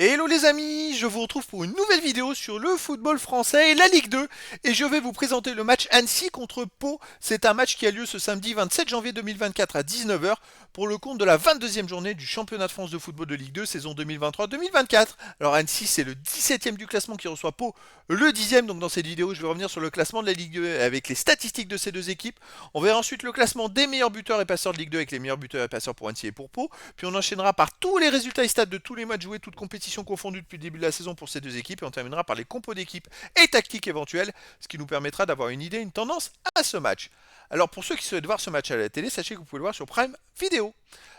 Hello les amis, je vous retrouve pour une nouvelle vidéo sur le football français et la Ligue 2 et je vais vous présenter le match Annecy contre Pau. C'est un match qui a lieu ce samedi 27 janvier 2024 à 19 heures pour le compte de la 22e journée du championnat de France de football de Ligue 2 saison 2023-2024. Alors Annecy c'est le 17e du classement qui reçoit Pau le 10e, donc dans cette vidéo je vais revenir sur le classement de la Ligue 2 avec les statistiques de ces deux équipes. On verra ensuite le classement des meilleurs buteurs et passeurs de Ligue 2 avec les meilleurs buteurs et passeurs pour Annecy et pour Pau. Puis on enchaînera par tous les résultats et stats de tous les matchs joués, toutes compétitions confondues depuis le début de la saison pour ces deux équipes. Et on terminera par les compos d'équipes et tactiques éventuelles, ce qui nous permettra d'avoir une idée, une tendance à ce match. Alors pour ceux qui souhaitent voir ce match à la télé, sachez que vous pouvez le voir sur Prime Vidéo.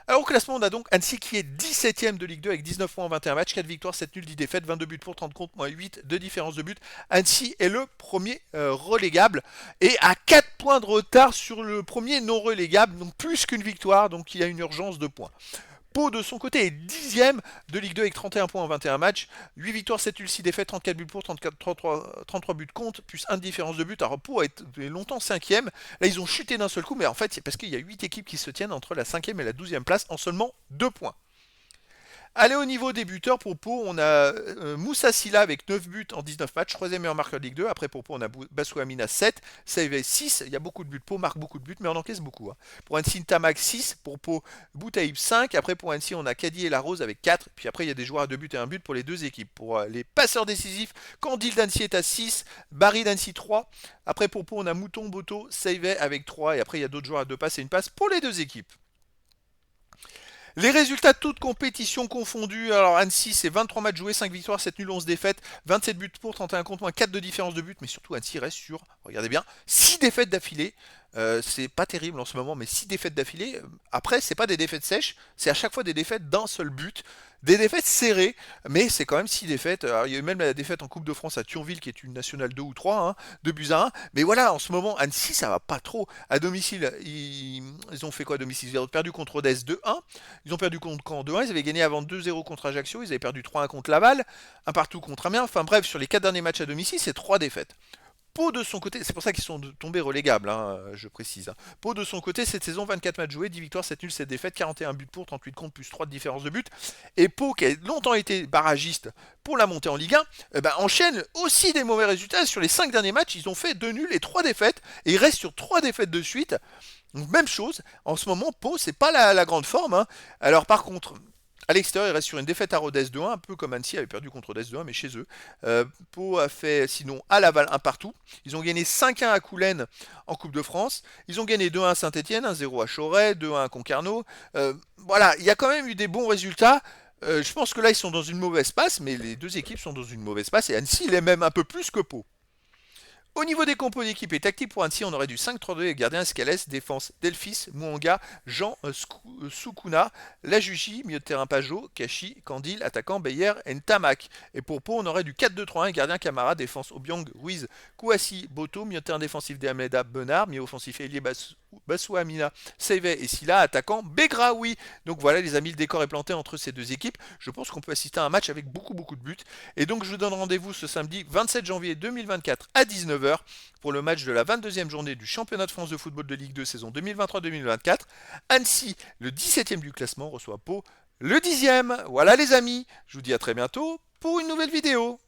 Alors au classement, on a donc Annecy qui est 17ème de Ligue 2 avec 19 points en 21 matchs, 4 victoires, 7 nuls, 10 défaites, 22 buts pour 30 contre, moins 8 de différence de but. Annecy est le premier relégable et à 4 points de retard sur le premier non relégable, donc plus qu'une victoire, donc il y a une urgence de points. Pau de son côté est 10ème de Ligue 2 avec 31 points en 21 matchs, 8 victoires, 7 nuls, 6 défaites, 34 buts pour, 33 buts contre, plus 1 de différence de but. Alors Pau a été longtemps 5ème, là ils ont chuté d'un seul coup, mais en fait c'est parce qu'il y a 8 équipes qui se tiennent entre la 5ème et la 12ème place en seulement 2 points. Allez, au niveau des buteurs, pour Pau, on a Moussa Silla avec 9 buts en 19 matchs, troisième meilleur marqueur de Ligue 2. Après, pour Pau, on a Bassou Amina 7, Saivet 6. Il y a beaucoup de buts. Pau marque beaucoup de buts, mais on encaisse beaucoup. Hein. Pour Annecy, Tamac 6. Pour Pau, Boutaïb 5. Après, pour Annecy, on a Cady et Larose avec 4. Puis après, il y a des joueurs à 2 buts et 1 but pour les deux équipes. Pour les passeurs décisifs, Candil d'Annecy est à 6. Barry d'Annecy 3. Après, pour Pau, on a Mouton, Boto, Saivet avec 3. Et après, il y a d'autres joueurs à 2 passes et une passe pour les deux équipes. Les résultats de toutes compétitions confondues. Alors Annecy, c'est 23 matchs joués, 5 victoires, 7 nuls, 11 défaites, 27 buts pour, 31 contre, moins 4 de différence de but. Mais surtout, Annecy reste sur, regardez bien, 6 défaites d'affilée. C'est pas terrible en ce moment, mais 6 défaites d'affilée. Après, c'est pas des défaites sèches, c'est à chaque fois des défaites d'un seul but. Des défaites serrées, mais c'est quand même 6 défaites. Alors, il y a eu même la défaite en Coupe de France à Thionville, qui est une nationale 2 ou 3, hein, 2 buts à 1. Mais voilà, en ce moment, Annecy, ça va pas trop. À domicile, ils ont fait quoi à domicile? Ils ont perdu contre Rodez 2-1. Ils ont perdu contre Caen 2-1. Ils avaient gagné avant 2-0 contre Ajaccio. Ils avaient perdu 3-1 contre Laval. Un partout contre Amiens. Enfin bref, sur les 4 derniers matchs à domicile, c'est 3 défaites. Pau de son côté, c'est pour ça qu'ils sont tombés relégables, hein, je précise. Hein. Pau de son côté, cette saison, 24 matchs joués, 10 victoires, 7 nuls, 7 défaites, 41 buts pour, 38 contre, plus 3 de différence de but. Et Pau, qui a longtemps été barragiste pour la montée en Ligue 1, enchaîne aussi des mauvais résultats. Sur les 5 derniers matchs, ils ont fait 2 nuls et 3 défaites, et ils restent sur 3 défaites de suite. Donc même chose, en ce moment, Pau, c'est pas la grande forme. Hein. Alors par contre, à l'extérieur, il reste sur une défaite à Rodez 2-1, un peu comme Annecy avait perdu contre Rodez 2-1, mais chez eux. Pau a fait sinon à Laval un partout. Ils ont gagné 5-1 à Coulennes en Coupe de France. Ils ont gagné 2-1 à Saint-Etienne, 1-0 à Choret, 2-1 à Concarneau. Voilà, il y a quand même eu des bons résultats. Je pense que là, ils sont dans une mauvaise passe, mais les deux équipes sont dans une mauvaise passe, et Annecy, il est même un peu plus que Pau. Au niveau des compos d'équipe et tactique pour Annecy, on aurait du 5-3-2 avec gardien Escalès, défense Delphis, Mouanga, Jean Sukuna, Lajuji, milieu de terrain Pajot, Kashi, Candil, attaquant Beyer et Ntamak. Et pour Pau, on aurait du 4-2-3-1 avec gardien Camara, défense Obiang, Ruiz, Kouassi, Boto, milieu de terrain défensif Dehameda, Benard, milieu offensif Elie Bassou Amina, Seivet et Silla, attaquant Begraoui. Donc voilà les amis, le décor est planté entre ces deux équipes. Je pense qu'on peut assister à un match avec beaucoup de buts. Et donc je vous donne rendez-vous ce samedi 27 janvier 2024 à 19 h pour le match de la 22e journée du championnat de France de football de Ligue 2 saison 2023-2024. Annecy, le 17e du classement, reçoit Pau, le 10e. Voilà les amis, je vous dis à très bientôt pour une nouvelle vidéo.